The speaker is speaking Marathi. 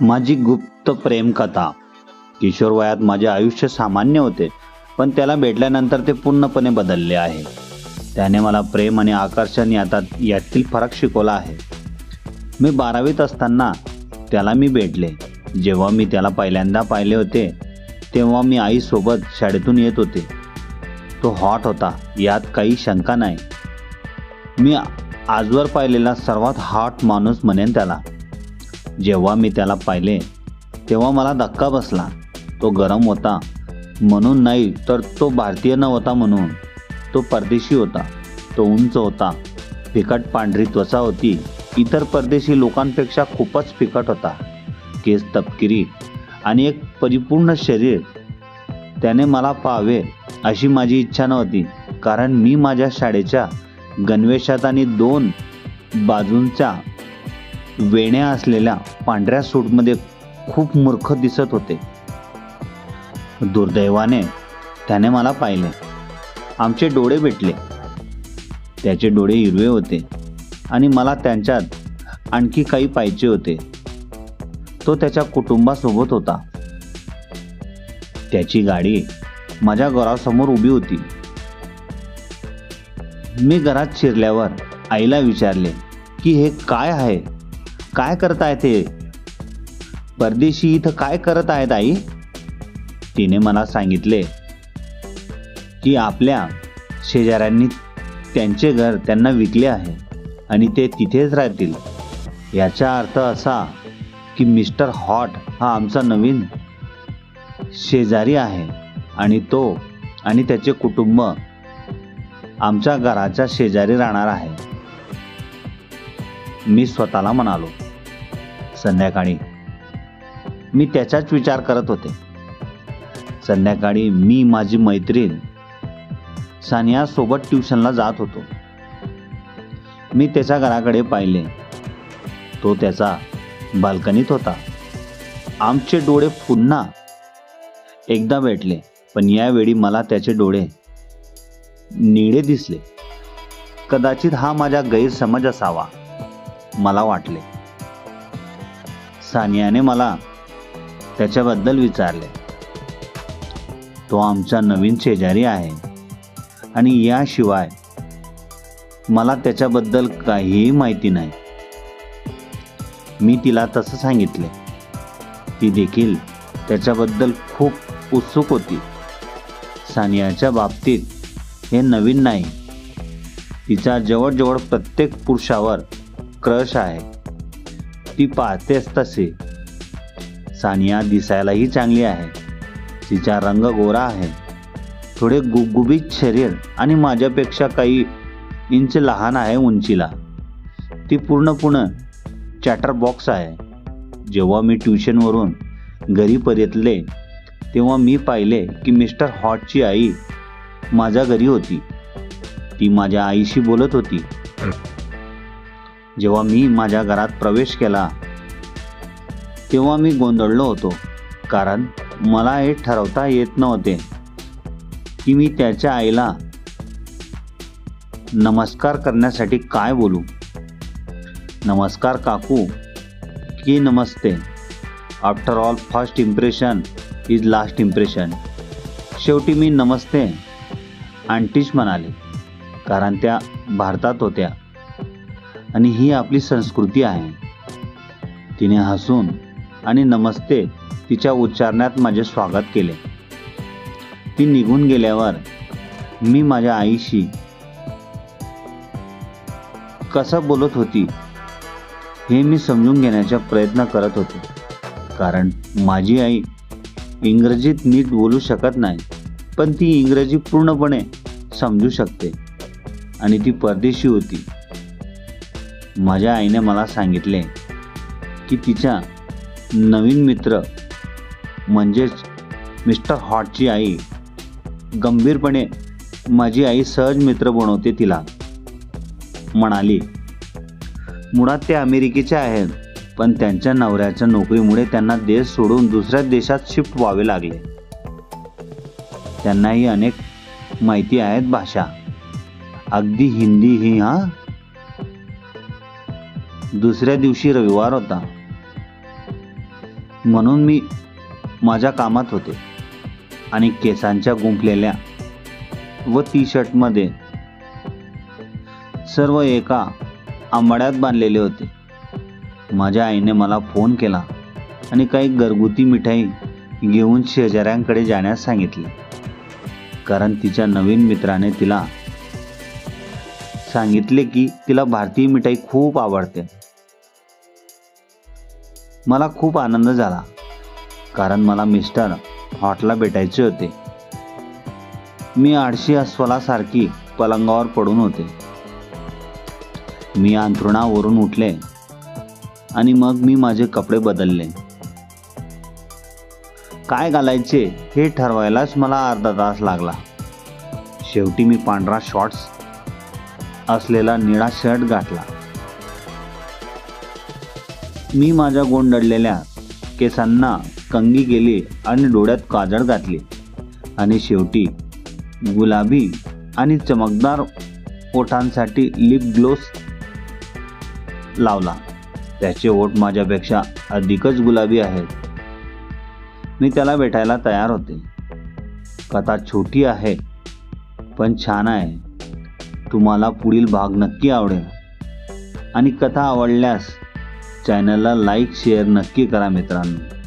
माझी गुप्त प्रेमकथा. किशोर वयात माझे आयुष्य सामान्य होते, पण त्याला भेटल्यानंतर ते पूर्णपणे बदलले आहे. त्याने मला प्रेम आणि आकर्षण यातील फरक शिकवला आहे. मी 12वीत असताना त्याला भेटले. जेव्हा मी त्याला पहिल्यांदा पाहिले होते तेव्हा मी आईसोबत शाळेतून येत होते. तो हॉट होता, यात काही शंका नाही. मी आजवर पाहिलेला सर्वात हॉट माणूस म्हणेन त्याला. जेव्हा मी त्याला पाहिले तेव्हा मला धक्का बसला. तो गरम होता म्हणून नाही, तर तो भारतीय नव्हता म्हणून. तो परदेशी होता. तो उंच होता, फिकट पांढरी त्वचा होती, इतर परदेशी लोकांपेक्षा खूपच फिकट होता. केस तपकिरी आणि एक परिपूर्ण शरीर. त्याने मला पाहावे अशी माझी इच्छा नव्हती, कारण मी माझ्या शाळेच्या गणवेशात आणि 2 बाजूंच्या वेण्या असलेल्या पांढऱ्या सूटमध्ये खूप मूर्ख दिसत होते. दुर्दैवाने त्याने मला पाहिले. आमचे डोळे भेटले. त्याचे डोळे हिरवे होते आणि मला त्यांच्यात आणखी काही पाहिजे होते. तो त्याच्या कुटुंबासोबत होता. त्याची गाडी माझ्या घरासमोर उभी होती. मी घरात शिरल्यावर आईला विचारले की हे काय आहे, काय करतायत ते परदेशी इथं काय करत आहेत आई? तिने मला सांगितले की आपल्या शेजाऱ्यांनी त्यांचे घर त्यांना विकले आहे आणि ते तिथेच राहतील. याचा अर्थ असा की मिस्टर हॉट हा आमचा नवीन शेजारी आहे आणि तो आणि त्याचे कुटुंब आमच्या घराच्या शेजारी राहणार आहे. मी स्वतःला म्हणालो. संध्याकाळी मी त्याचाच विचार करत होते. संध्याकाळी मी माझी मैत्रीण सानिया सोबत ट्युशनला जात होतो. मी त्याच्या घराकडे पाहिले. तो त्याचा बाल्कनीत होता. आमचे डोळे पुन्हा एकदा भेटले, पण यावेळी मला त्याचे डोळे निळे दिसले. कदाचित हा माझा गैरसमज असावा, मला वाटले. सानियाने मला त्याच्याबद्दल विचारले. तो आमचा नवीन शेजारी आहे आणि याशिवाय मला त्याच्याबद्दल काहीही माहिती नाही. मी तिला तसं सांगितले. ती देखील त्याच्याबद्दल खूप उत्सुक होती. सानियाच्या बाबतीत हे नवीन नाही. तिचा जवळजवळ प्रत्येक पुरुषावर क्रश आहे. ती पाहतेच तसे. सानिया दिसायलाही चांगली आहे. तिचा रंग गोरा आहे, थोडे गुबगुबीत शरीर आणि माझ्यापेक्षा काही इंच लहान आहे उंचीला. ती पूर्णपणे चॅटर बॉक्स आहे. जेव्हा मी ट्युशनवरून घरी परतले तेव्हा मी पाहिले की मिस्टर हॉटची आई माझ्या घरी होती. ती माझ्या आईशी बोलत होती. जेव्हा मी माझ्या घरात प्रवेश केला तेव्हा मी गोंधळलो होतो, कारण मला हे ठरवता येत नव्हते की मी त्याच्या आईला नमस्कार करण्यासाठी काय बोलू. नमस्कार काकू की नमस्ते. After all first impression is last impression. शेवटी मी नमस्ते आंटीच म्हणाले, कारण त्या भारतात होत्या आणि ही आपली संस्कृती आहे. तिने हसून आणि नमस्ते तिच्या उच्चारण्यात माझे स्वागत केले. ती निघून गेल्यावर मी माझ्या आईशी कसं बोलत होती हे मी समजून घेण्याचा प्रयत्न करत होते, कारण माझी आई इंग्रजीत नीट बोलू शकत नाही, पण ती इंग्रजी पूर्णपणे समजू शकते आणि ती परदेशी होती. माझ्या आईने मला सांगितले की तिचा नवीन मित्र म्हणजेच मिस्टर हॉटची आई गंभीरपणे माझी आई सहज मित्र बनवते तिला. म्हणाली, मुळात ते अमेरिकेचे आहेत, पण त्यांच्या नवऱ्याच्या नोकरीमुळे त्यांना देश सोडून दुसऱ्या देशात शिफ्ट व्हावे लागले. त्यांनाही अनेक माहिती आहेत भाषा, अगदी हिंदी ही. दुसऱ्या दिवशी रविवार होता. म्हणून मी माझ्या कामात होते आणि केसांच्या गुंफलेल्या व टी शर्टमध्ये सर्व एका आंबाड्यात बांधलेले होते. माझ्या आईने मला फोन केला आणि काही घरगुती मिठाई घेऊन शेजाऱ्यांकडे जाण्यास सांगितले, कारण तिच्या नवीन मित्राने तिला सांगितले की तिला भारतीय मिठाई खूप आवडते. मला खूप आनंद झाला, कारण मला मिस्टर हॉटला भेटायचे होते. मी आळशी अस्वलासारखी पलंगावर पडून होते. मी अंथरुणावरून उठले आणि मग मी माझे कपडे बदलले. काय घालायचे हे ठरवायलाच मला अर्धा तास लागला. शेवटी मी पांढरा शॉर्ट्स असलेला निळा शर्ट घातला. मी माझ्या गोंधळलेल्या केसांना कंघी केली आणि डोळ्यात काजळ घातली आणि शेवटी गुलाबी आणि चमकदार ओठांसाठी लिप ग्लोस लावला. त्याचे ओठ माझ्यापेक्षा अधिकच गुलाबी आहेत. मी त्याला भेटायला तयार होते. कथा छोटी आहे पण छान आहे. तुम्हाला पुढील भाग नक्की आवडेल आणि कथा आवडल्यास चॅनलला लाईक शेअर नक्की करा मित्रांनो.